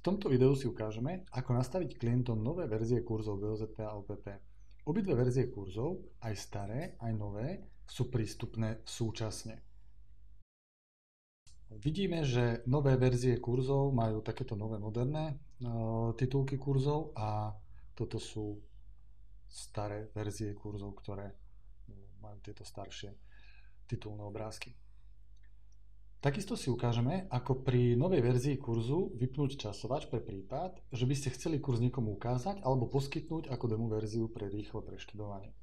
tomto videu si ukážeme, ako nastaviť klientom nové verzie kurzov BOZP a OPP. Obidve verzie kurzov, aj staré, aj nové, sú prístupné súčasne. Vidíme, že nové verzie kurzov majú takéto nové moderné titulky kurzov a toto sú staré verzie kurzov, ktoré majú tieto staršie titulné obrázky. Takisto si ukážeme, ako pri novej verzii kurzu vypnúť časovač pre prípad, že by ste chceli kurz niekomu ukázať alebo poskytnúť ako demo verziu pre rýchle preštudovanie.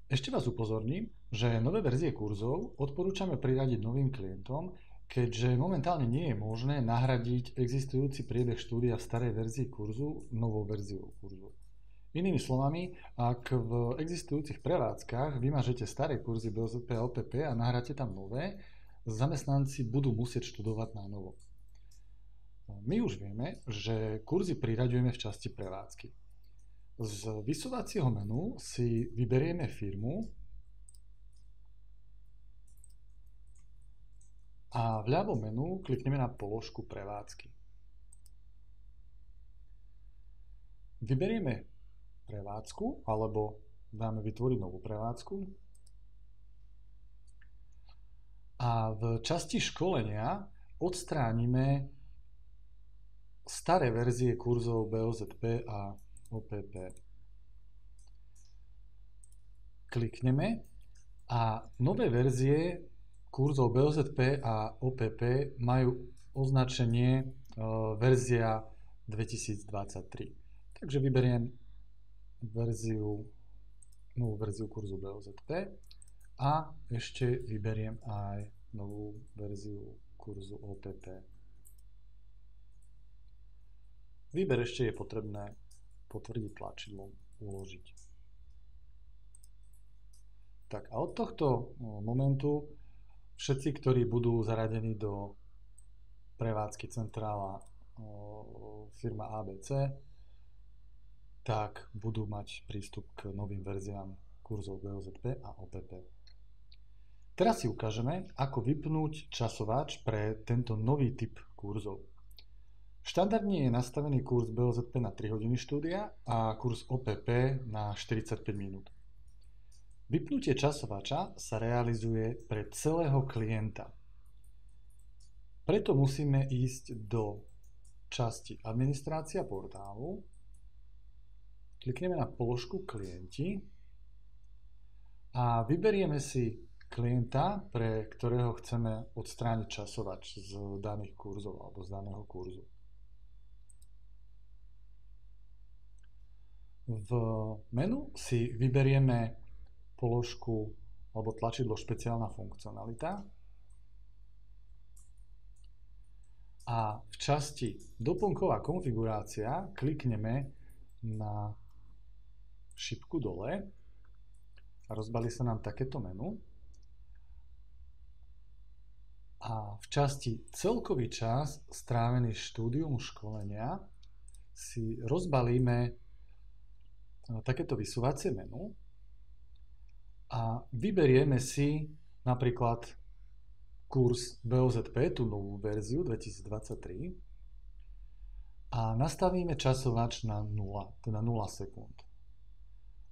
Ešte vás upozorním, že nové verzie kurzov odporúčame priradiť novým klientom, keďže momentálne nie je možné nahradiť existujúci priebeh štúdia v starej verzii kurzu novou verziou kurzu. Inými slovami, ak v existujúcich prevádzkach vymažete staré kurzy BOZP a OPP a nahráte tam nové, zamestnanci budú musieť študovať na novo. My už vieme, že kurzy priraďujeme v časti prevádzky. Z vysúvacieho menu si vyberieme firmu a v ľavom menu klikneme na položku prevádzky. Vyberieme prevádzku, alebo dáme vytvoriť novú prevádzku. A v časti školenia odstránime staré verzie kurzov BOZP a OPP. Klikneme a nové verzie kurzov BOZP a OPP majú označenie verzia 2023. Takže vyberiem novú verziu kurzu BOZP a ešte vyberiem aj novú verziu kurzu OPP. Výber ešte je potrebné potvrdiť tlačidlom uložiť. Tak a od tohto momentu všetci, ktorí budú zaradení do prevádzky centrála firma ABC, tak budú mať prístup k novým verziám kurzov BOZP a OPP. Teraz si ukážeme, ako vypnúť časovač pre tento nový typ kurzov. Štandardne je nastavený kurz BOZP na 3 hodiny štúdia a kurz OPP na 45 minút. Vypnutie časovača sa realizuje pre celého klienta. Preto musíme ísť do časti Administrácia portálu, klikneme na položku Klienti a vyberieme si klienta, pre ktorého chceme odstrániť časovač z daných kurzov alebo z daného kurzu. V menu si vyberieme položku alebo tlačidlo Špeciálna funkcionalita a v časti Doplnková konfigurácia klikneme na šipku dole a rozbalí sa nám takéto menu. A v časti Celkový čas strávený štúdium školenia si rozbalíme takéto vysúvacie menu a vyberieme si napríklad kurz BOZP, tú novú verziu 2023 a nastavíme časovač na 0, teda 0 sekúnd.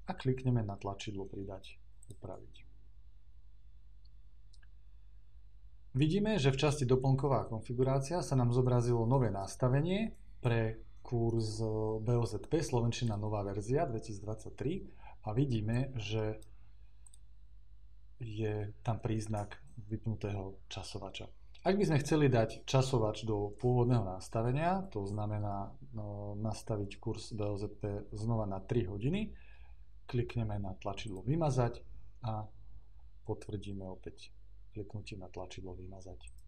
A klikneme na tlačidlo Pridať, upraviť. Vidíme, že v časti Doplnková konfigurácia sa nám zobrazilo nové nastavenie pre kurz BOZP Slovenčina nová verzia 2023 a vidíme, že je tam príznak vypnutého časovača. Ak by sme chceli dať časovač do pôvodného nastavenia, to znamená nastaviť kurz BOZP znova na 3 hodiny, klikneme na tlačidlo Vymazať a potvrdíme opäť kliknutím na tlačidlo Vymazať.